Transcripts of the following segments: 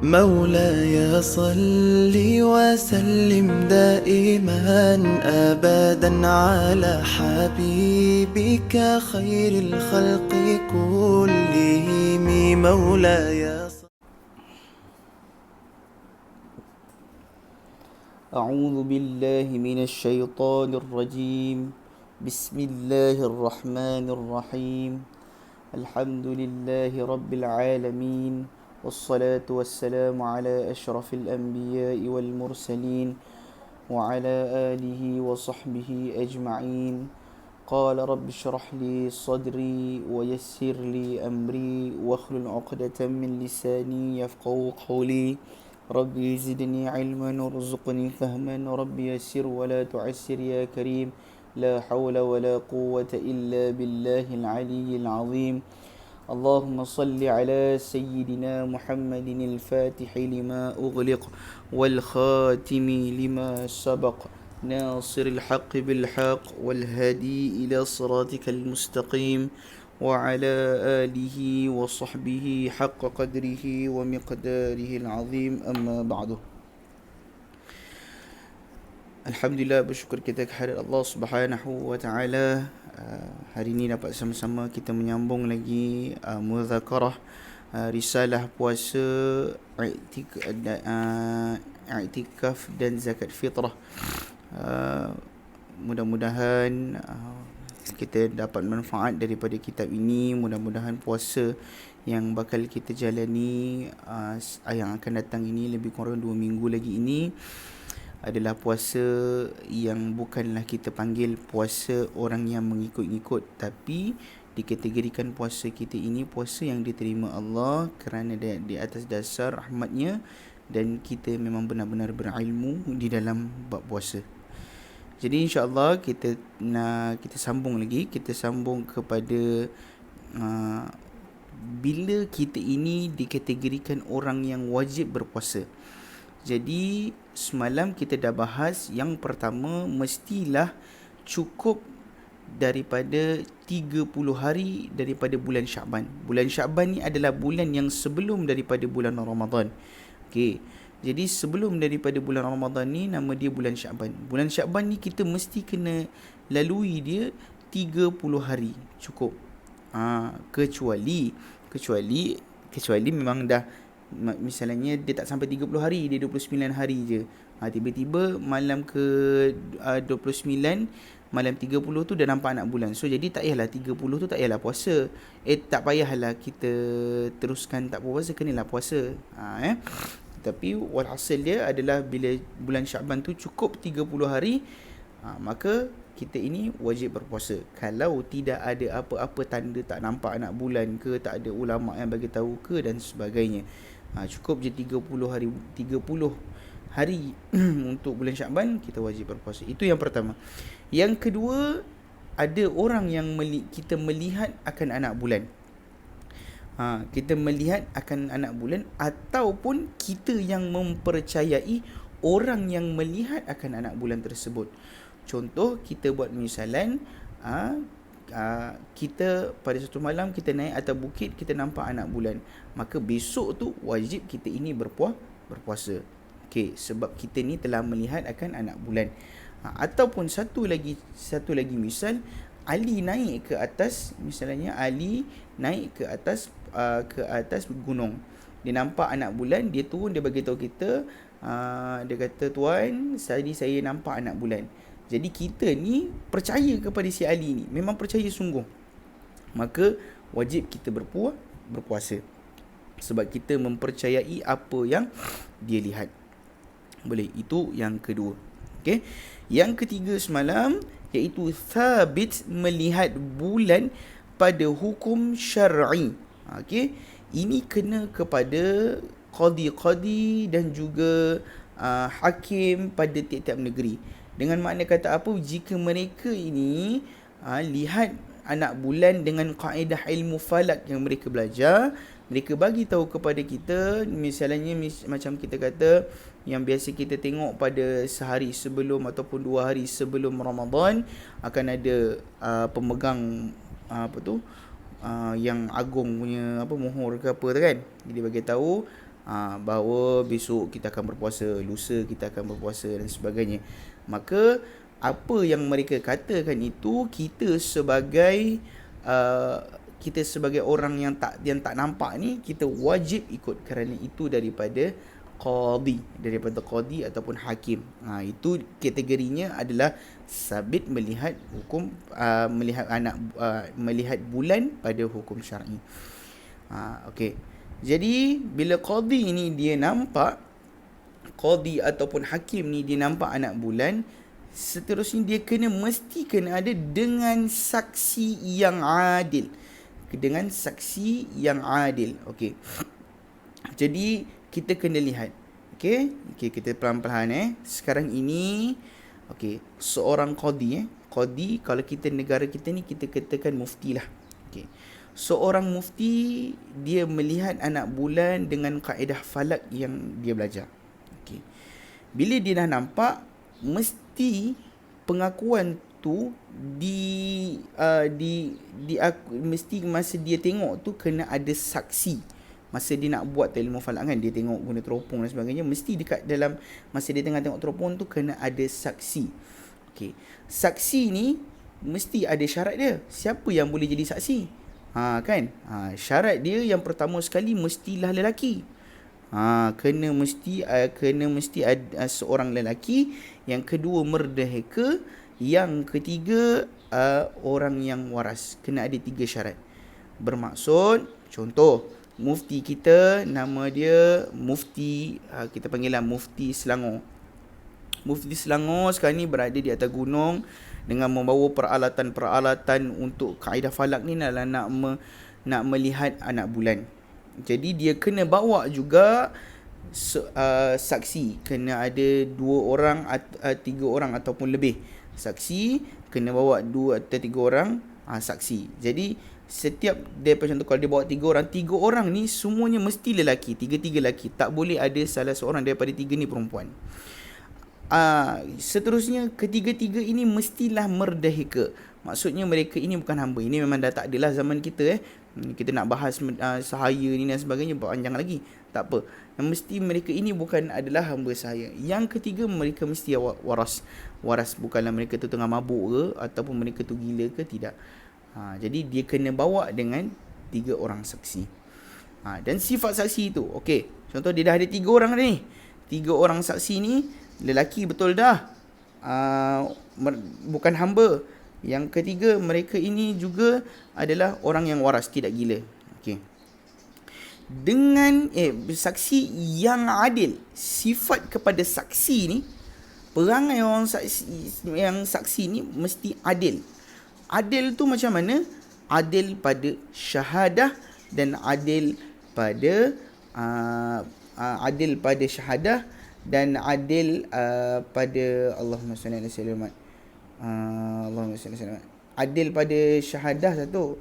مولاي صل وسلم دائما أبدا على حبيبك خير الخلق كلهم مولاي أعوذ بالله من الشيطان الرجيم. بسم الله الرحمن الرحيم. الحمد لله رب العالمين، والصلاة والسلام على أشرف الأنبياء والمرسلين وعلى آله وصحبه أجمعين. قال رب اشرح لي صدري ويسر لي أمري واحلل عقدة من لساني يفقهوا قولي. ربي زدني علما وارزقني فهما، ربي يسر ولا تعسر يا كريم. لا حول ولا قوة إلا بالله العلي العظيم. اللهم صل على سيدنا محمد الفاتح لما أغلق والخاتم لما سبق، ناصر الحق بالحق والهادي إلى صراطك المستقيم، وعلى آله وصحبه حق قدره ومقداره العظيم. أما بعد. Alhamdulillah, bersyukur kita kehadirat Allah Subhanahu wa taala. Hari ini dapat sama-sama kita menyambung lagi mudzakarah risalah puasa, i'tikaf dan zakat fitrah. Mudah-mudahan kita dapat manfaat daripada kitab ini. Mudah-mudahan puasa yang bakal kita jalani yang akan datang ini, lebih kurang 2 minggu lagi ini, adalah puasa yang bukanlah kita panggil puasa orang yang mengikut-ikut, tapi dikategorikan puasa kita ini puasa yang diterima Allah kerana di atas dasar rahmatnya, dan kita memang benar-benar berilmu di dalam bab puasa. Jadi insya-Allah kita sambung lagi, kita sambung kepada bila kita ini dikategorikan orang yang wajib berpuasa. Jadi semalam kita dah bahas yang pertama, mestilah cukup daripada 30 hari daripada bulan Syaban. Bulan Syaban ni adalah bulan yang sebelum daripada bulan Ramadan. Okey. Jadi sebelum daripada bulan Ramadan ni nama dia bulan Syaban. Bulan Syaban ni kita mesti kena lalui dia 30 hari cukup. Kecuali memang dah, misalnya dia tak sampai 30 hari, dia 29 hari je. Tiba-tiba malam ke 29, malam 30 tu dah nampak anak bulan. So jadi tak payahlah 30 tu tak payahlah puasa. Tak payahlah kita teruskan tak puasa, kenalah puasa. Tapi walhasil dia adalah bila bulan Syaban tu cukup 30 hari, maka kita ini wajib berpuasa. Kalau tidak ada apa-apa tanda tak nampak anak bulan ke, tak ada ulama yang bagi tahu ke dan sebagainya, cukup je 30 hari untuk bulan Syaban kita wajib berpuasa. Itu yang pertama. Yang kedua, ada orang yang kita melihat akan anak bulan. Kita melihat akan anak bulan, ataupun kita yang mempercayai orang yang melihat akan anak bulan tersebut. Contoh, kita buat misalan, kita pada satu malam kita naik atas bukit, kita nampak anak bulan, maka besok tu wajib kita ini berpuasa. Okey, sebab kita ni telah melihat akan anak bulan. Ataupun satu lagi misal, Ali naik ke atas, misalnya Ali naik ke atas gunung. Dia nampak anak bulan, dia turun, dia bagi tahu kita, dia kata, "Tuan, tadi saya nampak anak bulan." Jadi kita ni percaya kepada si Ali ni, memang percaya sungguh. Maka wajib kita berpuasa. Sebab kita mempercayai apa yang dia lihat. Boleh, itu yang kedua. Okey. Yang ketiga semalam, iaitu thabit melihat bulan pada hukum syar'i. Okey. Ini kena kepada qadi dan juga hakim pada tiap-tiap negeri. Dengan makna kata apa? Jika mereka ini lihat anak bulan dengan kaedah ilmu falak yang mereka belajar, mereka bagi tahu kepada kita, misalnya macam kita kata yang biasa kita tengok pada sehari sebelum ataupun 2 hari sebelum Ramadan akan ada pemegang yang agung punya mohor ke apa tu kan. Jadi bagi tahu bahawa besok kita akan berpuasa, lusa kita akan berpuasa dan sebagainya. Maka apa yang mereka katakan itu, kita sebagai orang yang tak nampak ni, kita wajib ikut, kerana itu daripada qadi ataupun hakim. Itu kategorinya adalah sabit melihat hukum, melihat bulan pada hukum syar'i. Okey. Jadi bila qadi ni dia nampak, qadi ataupun hakim ni dia nampak anak bulan, seterusnya dia mesti kena ada dengan saksi yang adil. Dengan saksi yang adil. Okey. Jadi kita kena lihat. Okey, kita pelan-pelan Sekarang ini seorang qadi qadi, kalau kita negara kita ni kita katakan mufti lah. Okey. Seorang mufti dia melihat anak bulan dengan kaedah falak yang dia belajar. Okey. Bila dia dah nampak, mesti pengakuan tu mesti masa dia tengok tu kena ada saksi. Masa dia nak buat ilmu falak kan, dia tengok guna teropong dan sebagainya, mesti dekat dalam masa dia tengah tengok teropong tu kena ada saksi. Okey. Saksi ni mesti ada syarat dia. Siapa yang boleh jadi saksi? Syarat dia yang pertama sekali mestilah lelaki. Kena mesti ada seorang lelaki, yang kedua merdeka, yang ketiga orang yang waras. Kena ada 3 syarat. Bermaksud, contoh, mufti kita nama dia Mufti, kita panggillah Mufti Selangor. Mufti Selangor sekarang ni berada di atas gunung dengan membawa peralatan-peralatan untuk kaedah falak ni adalah nak melihat anak bulan. Jadi dia kena bawa juga saksi. Kena ada 2 orang, 3 orang ataupun lebih. Saksi kena bawa 2 atau 3 orang saksi. Jadi setiap daripada contoh, kalau dia bawa 3 orang ni semuanya mesti lelaki, 3 lelaki. Tak boleh ada salah seorang daripada 3 ni perempuan. Seterusnya ketiga-tiga ini mestilah merdeka. Maksudnya mereka ini bukan hamba. Ini memang dah tak adalah zaman kita kita nak bahas sahaya ni dan sebagainya panjang lagi. Tak apa. Yang mesti mereka ini bukan adalah hamba sahaya. Yang ketiga, mereka mesti waras. Waras bukanlah mereka tu tengah mabuk ke ataupun mereka tu gila ke, tidak. Jadi dia kena bawa dengan 3 orang saksi. Dan sifat saksi itu, okey, contoh dia dah ada 3 orang ni. 3 orang saksi ni lelaki betul dah. Bukan hamba. Yang ketiga, mereka ini juga adalah orang yang waras, tidak gila. Okey. Dengan saksi yang adil. Sifat kepada saksi ni, perangai orang saksi ni mesti adil. Adil tu macam mana? Adil pada syahadah dan adil pada syahadah dan adil pada Allahumma salli ala sayyidina Allahumma salli ala adil pada syahadah satu,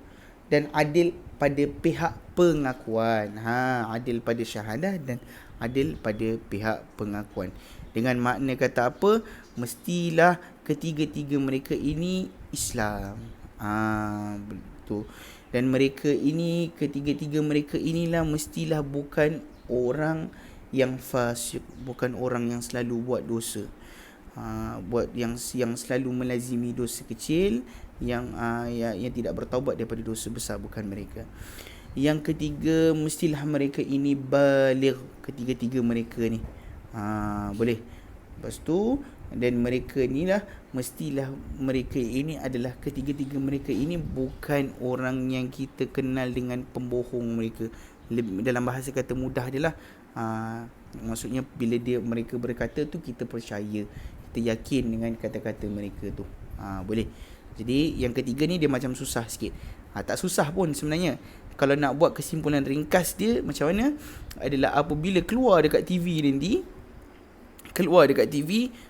dan adil pada pihak pengakuan. Adil pada syahadah dan adil pada pihak pengakuan. Dengan makna kata apa? Mestilah ketiga-tiga mereka ini Islam. Betul. Dan mereka ini, ketiga-tiga mereka inilah mestilah bukan orang yang fasik, bukan orang yang selalu buat dosa. Buat yang selalu melazimi dosa kecil, yang tidak bertaubat daripada dosa besar, bukan mereka. Yang ketiga, mestilah mereka ini baligh, ketiga-tiga mereka ni. Boleh. Lepas tu, dan mereka inilah, mestilah mereka ini adalah, ketiga-tiga mereka ini bukan orang yang kita kenal dengan pembohong mereka. Dalam bahasa kata mudah dia lah. Maksudnya bila mereka berkata tu, kita percaya, kita yakin dengan kata-kata mereka tu. Boleh. Jadi yang ketiga ni dia macam susah sikit. Tak susah pun sebenarnya. Kalau nak buat kesimpulan ringkas dia macam mana, adalah apabila keluar dekat TV nanti,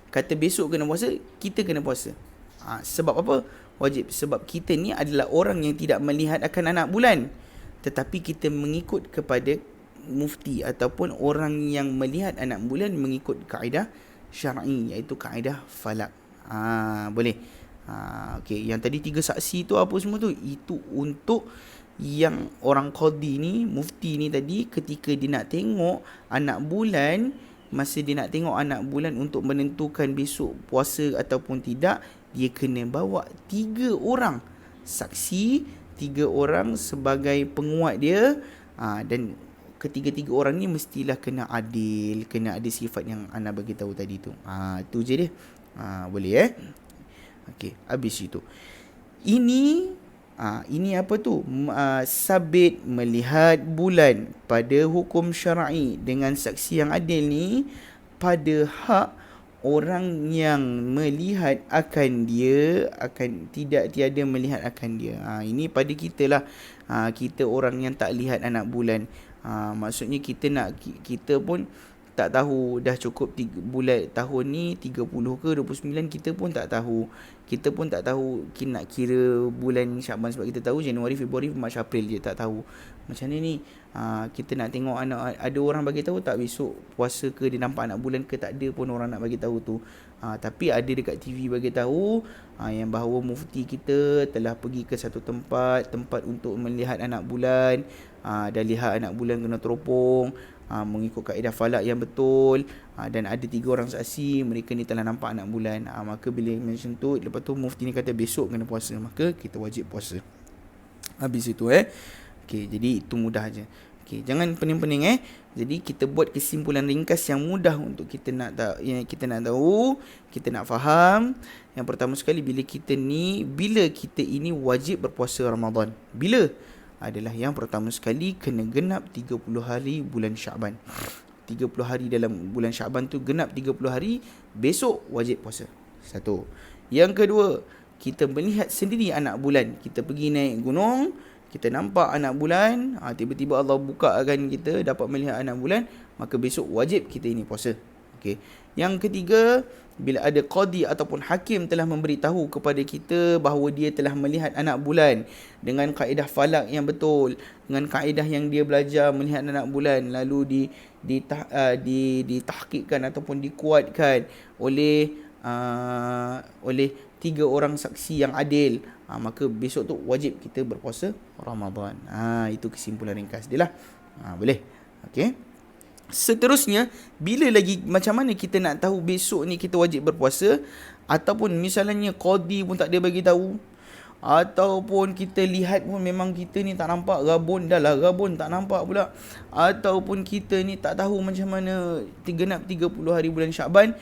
kata besok kena puasa, kita kena puasa. Sebab apa? Wajib. Sebab kita ni adalah orang yang tidak melihat akan anak bulan, tetapi kita mengikut kepada mufti ataupun orang yang melihat anak bulan mengikut kaedah syar'i, iaitu kaedah falak. Boleh. Okey, yang tadi 3 saksi tu apa semua tu? Itu untuk yang orang qadi ni, mufti ni tadi, ketika dia nak tengok anak bulan, masa dia nak tengok anak bulan untuk menentukan besok puasa ataupun tidak, dia kena bawa 3 orang saksi, 3 orang sebagai penguat dia, dan ketiga-tiga orang ni mestilah kena adil, kena ada sifat yang ana bagi tahu tadi tu. Itu je dia. Boleh okey, habis itu. Ini apa tu? Sabit melihat bulan pada hukum syar'i dengan saksi yang adil ni pada hak orang yang melihat akan dia, akan tiada melihat akan dia. Ini pada kita lah. Kita orang yang tak lihat anak bulan. Maksudnya kita pun tak tahu dah cukup 3 bulan tahun ni 30 ke 29, kita pun tak tahu. Kita pun tak tahu nak kira bulan Syaban, sebab kita tahu Januari, Februari, Mac, April je, tak tahu. Macam ni kita nak tengok anak, ada orang bagi tahu tak besok puasa ke, dia nampak anak bulan ke, tak ada pun orang nak bagi tahu tu. Tapi ada dekat TV bagi tahu yang bahawa mufti kita telah pergi ke satu tempat untuk melihat anak bulan, dah lihat anak bulan kena teropong, mengikut kaedah falak yang betul, dan ada 3 orang saksi, mereka ni telah nampak anak bulan. Maka bila mention tu, lepas tu mufti ni kata besok kena puasa, maka kita wajib puasa. Habis itu okey, jadi itu mudah aja. Okey, jangan pening-pening Jadi kita buat kesimpulan ringkas yang mudah untuk kita nak tahu, kita nak faham. Yang pertama sekali, bila kita ini wajib berpuasa Ramadan. Bila? Adalah yang pertama sekali kena genap 30 hari bulan Syaban. 30 hari dalam bulan Syaban tu genap 30 hari, besok wajib puasa. Satu. Yang kedua, kita melihat sendiri anak bulan. Kita pergi naik gunung, kita nampak anak bulan, tiba-tiba Allah bukakan kita dapat melihat anak bulan, maka besok wajib kita ini puasa. Okey. Yang ketiga, bila ada qadi ataupun hakim telah memberitahu kepada kita bahawa dia telah melihat anak bulan dengan kaedah falak yang betul, dengan kaedah yang dia belajar melihat anak bulan, lalu ditahqiqkan ataupun dikuatkan oleh 3 orang saksi yang adil, maka besok tu wajib kita berpuasa Ramadan. Itu kesimpulan ringkas dia lah. Boleh. Okey. Seterusnya, bila lagi, macam mana kita nak tahu besok ni kita wajib berpuasa? Ataupun misalnya qadi pun tak ada bagi tahu, ataupun kita lihat pun memang kita ni tak nampak, rabun tak nampak pula, ataupun kita ni tak tahu macam mana genap 30 hari bulan Syaban,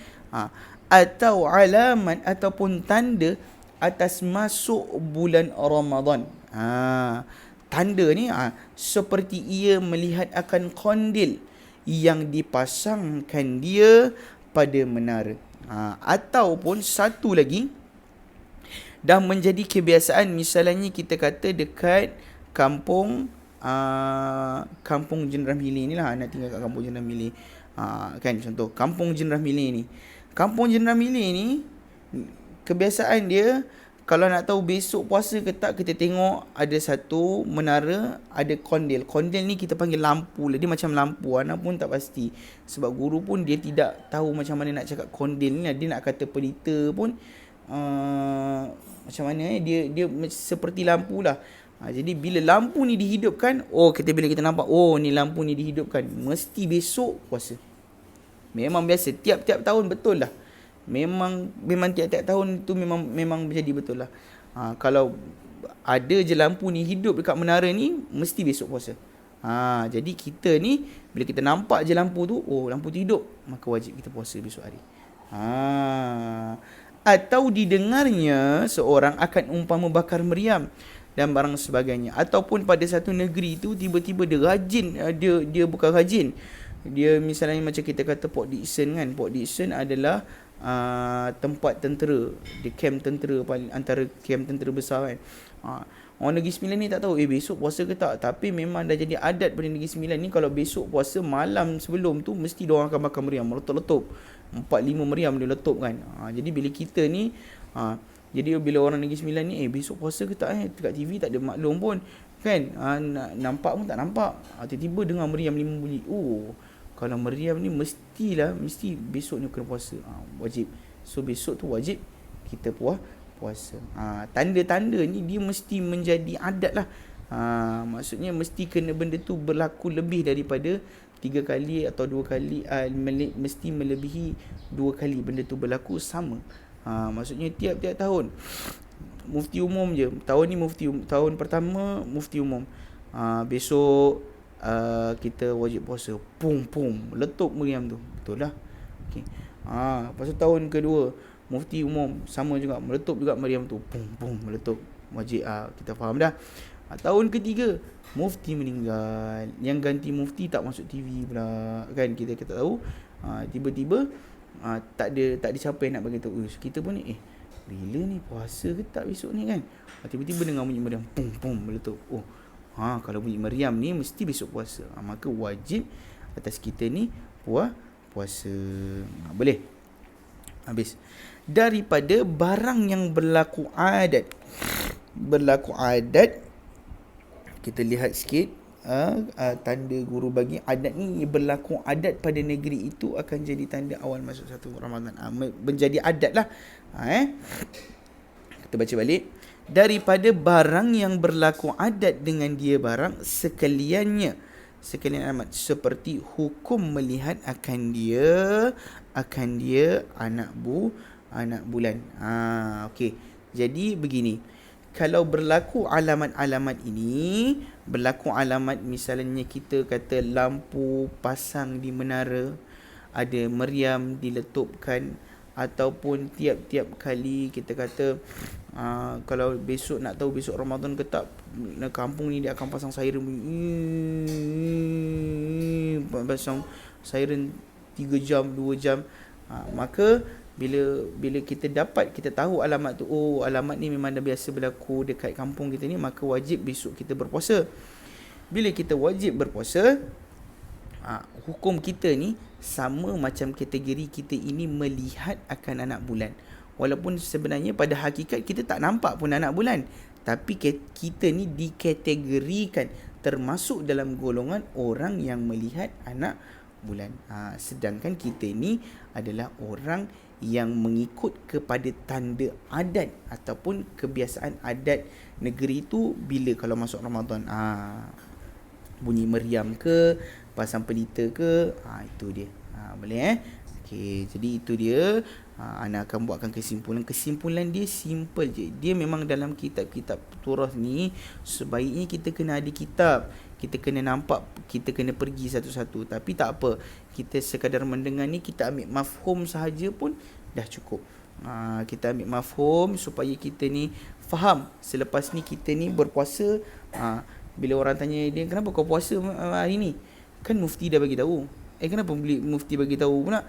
atau alamat ataupun tanda atas masuk bulan Ramadan. Tanda ni seperti ia melihat akan kondil yang dipasangkan dia pada menara. Ataupun satu lagi, dah menjadi kebiasaan, misalnya kita kata dekat kampung Jeneram Hili ni lah, anak tinggal kat kampung Jeneram Hili, kan, contoh kampung Jeneram Hili ni. Kampung Jeneram Hili ni kebiasaan dia, kalau nak tahu besok puasa ke tak, kita tengok ada satu menara, ada kondil. Kondil ni kita panggil lampu lah. Dia macam lampu, anak pun tak pasti. Sebab guru pun dia tidak tahu macam mana nak cakap kondil ni. Dia nak kata pelita pun macam mana dia seperti lampu lah. Jadi bila lampu ni dihidupkan, bila kita nampak, ni lampu ni dihidupkan, mesti besok puasa. Memang biasa, tiap-tiap tahun betul lah. Memang tiap-tiap tahun tu memang berjadi betul lah. Kalau ada je lampu ni hidup dekat menara ni, mesti besok puasa. Jadi kita ni, bila kita nampak je lampu tu, lampu tu hidup, maka wajib kita puasa besok hari. Atau didengarnya seorang akan umpama bakar meriam dan barang sebagainya. Ataupun pada satu negeri tu tiba-tiba dia rajin, dia bukan rajin, dia misalnya macam kita kata Port Dickson kan. Port Dickson adalah tempat tentera, di kamp tentera, antara kamp tentera besar kan. Orang Negeri Sembilan ni tak tahu besok puasa ke tak, tapi memang dah jadi adat pada Negeri Sembilan ni, kalau besok puasa malam sebelum tu mesti diorang akan bakar meriam, meletup-letup 4-5 meriam dia letup kan. Jadi bila kita ni jadi bila orang Negeri Sembilan ni besok puasa ke tak, dekat TV tak ada maklum pun kan, nampak pun tak nampak, tiba-tiba dengar meriam 5 bunyi. Kalau meriam ni mesti besok ni kena puasa. Wajib. So besok tu wajib kita puasa. Tanda-tanda ni dia mesti menjadi adat lah. Maksudnya mesti kena benda tu berlaku lebih daripada 3 kali atau 2 kali, mesti melebihi 2 kali benda tu berlaku sama. Maksudnya tiap-tiap tahun mufti umum je. Tahun ni tahun pertama mufti umum. Besok kita wajib puasa. Meletup meriam tu. Betul lah. Okey. Lepas tu tahun kedua mufti umum sama juga, meletup juga meriam tu. Meletup. Wajib. Kita faham dah. Tahun ketiga mufti meninggal. Yang ganti mufti tak masuk TV pula. Kan kita tahu. Tiba-tiba tak ada siapa yang nak bagi tahu. Kita pun ni bila ni puasa ke tak besok ni kan. Tiba-tiba dengar bunyi meriam. Meletup. Kalau bunyi meriam ni mesti besok puasa. Maka wajib atas kita ni puasa. Boleh. Habis. Daripada barang yang berlaku adat. Kita lihat sikit. Tanda guru bagi adat ni berlaku adat pada negeri itu akan jadi tanda awal masuk satu Ramadan. Menjadi adat lah. Kita baca balik. Daripada barang yang berlaku adat dengan dia barang sekalian amat, seperti hukum melihat akan dia anak bulan. Okey. Jadi begini. Kalau berlaku alamat-alamat ini, misalnya kita kata lampu pasang di menara, ada meriam diletupkan, ataupun tiap-tiap kali kita kata kalau besok nak tahu besok Ramadan ke tak, kampung ni dia akan pasang siren pasang siren 3 jam 2 jam. Maka bila kita tahu alamat tu, alamat ni memang dah biasa berlaku dekat kampung kita ni, maka wajib besok kita berpuasa. Bila kita wajib berpuasa, hukum kita ni sama macam kategori kita ini melihat akan anak bulan. Walaupun sebenarnya pada hakikat kita tak nampak pun anak bulan, tapi kita ni dikategorikan termasuk dalam golongan orang yang melihat anak bulan. Sedangkan kita ni adalah orang yang mengikut kepada tanda adat ataupun kebiasaan adat negeri itu. Bila kalau masuk Ramadan, bunyi meriam ke, pasang pelita ke, itu dia. Boleh okey, jadi itu dia. Ana akan buatkan kesimpulan dia simple je. Dia memang dalam kitab-kitab turah ni sebaiknya kita kena ada kitab, kita kena nampak, kita kena pergi satu-satu. Tapi tak apa, kita sekadar mendengar ni, kita ambil mafhum sahaja pun dah cukup. Kita ambil mafhum supaya kita ni faham. Selepas ni kita ni berpuasa, bila orang tanya dia, kenapa kau puasa hari ni? Kan mufti dah bagi tahu. Kenapa mufti bagi tahu pula?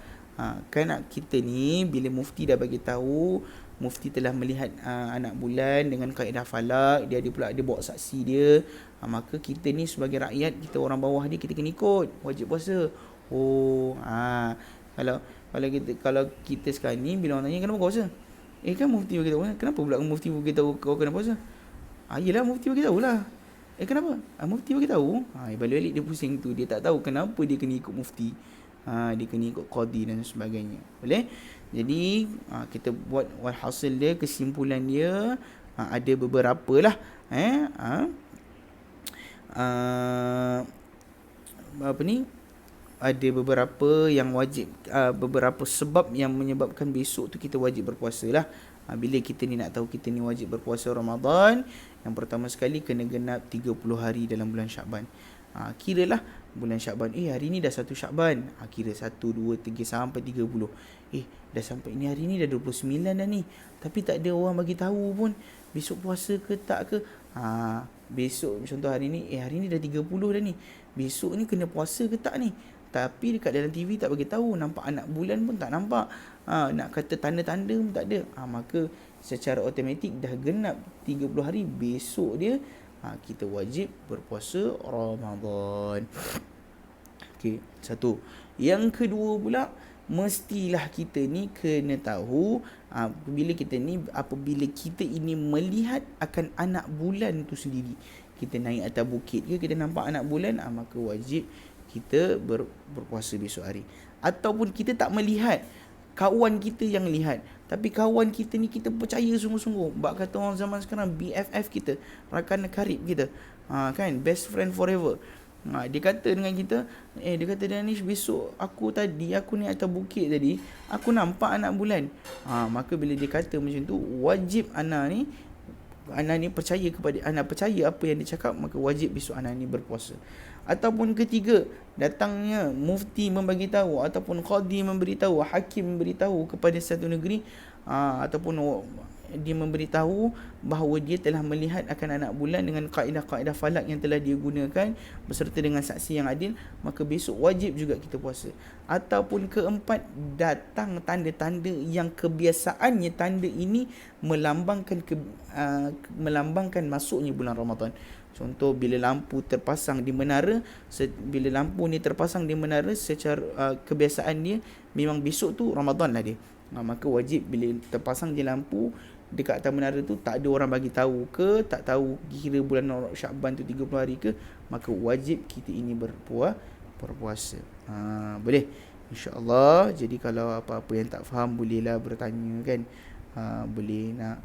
Kan kita ni bila mufti dah bagi tahu, mufti telah melihat anak bulan dengan kaedah falak, dia bawa saksi dia, maka kita ni sebagai rakyat, kita orang bawah dia, kita kena ikut, wajib puasa. Kalau kita sekarang ni bila orang tanya kenapa kau puasa? Kan mufti bagi tahu. Kenapa pula mufti bagi tahu kau kena puasa? Yelah mufti bagi tahulah. Kenapa? Mufti bagi tahu. Balik-balik dia pusing tu, dia tak tahu kenapa dia kena ikut mufti. Dia kena ikut qadi dan sebagainya. Boleh? Jadi kita buat walhasil dia, kesimpulan dia ada beberapa lah. Ada beberapa yang wajib, beberapa sebab yang menyebabkan besok tu kita wajib berpuasa lah. Bila kita ni nak tahu kita ni wajib berpuasa Ramadan, yang pertama sekali kena genap 30 hari dalam bulan Syakban. Kiralah bulan Syakban, hari ni dah 1 Syakban, kira 1, 2, 3 sampai 30. Dah sampai ni, hari ni dah 29 dah ni, tapi tak ada orang bagi tahu pun besok puasa ke tak ke. Besok contoh hari ni, hari ni dah 30 dah ni, besok ni kena puasa ke tak ni? Tapi dekat dalam TV tak bagi tahu, nampak anak bulan pun tak nampak, nak kata tanda-tanda pun tak ada. Maka secara automatik dah genap 30 hari, besok dia kita wajib berpuasa Ramadan. Okey, satu. Yang kedua pula, mestilah kita ni kena tahu apabila kita ini melihat akan anak bulan tu sendiri. Kita naik atas bukit ke, kita nampak anak bulan, maka wajib kita berpuasa besok hari. Ataupun kita tak melihat, kawan kita yang lihat. Tapi kawan kita ni kita percaya sungguh-sungguh. Bak kata orang zaman sekarang, BFF kita, rakan karib kita, kan, best friend forever. Dia kata dengan kita, dia kata, Danish, besok aku ni atas bukit tadi, aku nampak anak bulan. Maka bila dia kata macam tu, wajib Ana ni percaya kepada, Ana percaya apa yang dia cakap, maka wajib besok Ana ni berpuasa. Ataupun ketiga, datangnya mufti membagi tahu, ataupun qadi memberitahu, hakim memberitahu kepada satu negeri, ataupun dia memberitahu bahawa dia telah melihat akan anak bulan dengan kaedah-kaedah falak yang telah dia gunakan beserta dengan saksi yang adil, maka besok wajib juga kita puasa. Ataupun keempat, datang tanda-tanda yang kebiasaannya tanda ini melambangkan melambangkan masuknya bulan Ramadan. Contoh, bila lampu terpasang di menara, bila lampu ni terpasang di menara, secara kebiasaan dia memang besok tu Ramadan lah dia. Maka wajib bila terpasang je lampu dekat atas menara tu, tak ada orang bagi tahu ke, tak tahu kira bulan Syakban tu 30 hari ke, maka wajib kita ini berpuasa. Boleh, insya-Allah. Jadi kalau apa-apa yang tak faham, bolehlah bertanya, kan. Boleh nak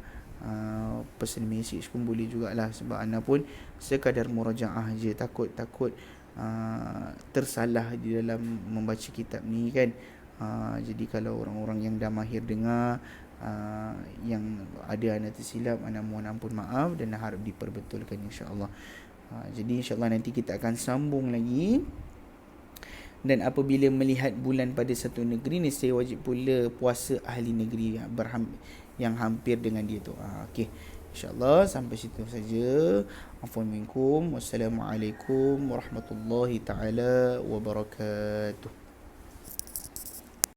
pesan message pun boleh jugalah, sebab Ana pun sekadar murajaah je, takut tersalah di dalam membaca kitab ni, kan. Jadi kalau orang-orang yang dah mahir dengar, yang ada Ana tersilap, Ana mohon ampun maaf dan harap diperbetulkan, insya-Allah. Jadi insya-Allah nanti kita akan sambung lagi. Dan apabila melihat bulan pada satu negeri, nescaya wajib pula puasa ahli negeri yang hampir dengan dia tu. Okey, insya-Allah sampai situ saja. Afwan minkum. Wassalamualaikum warahmatullahi taala wabarakatuh.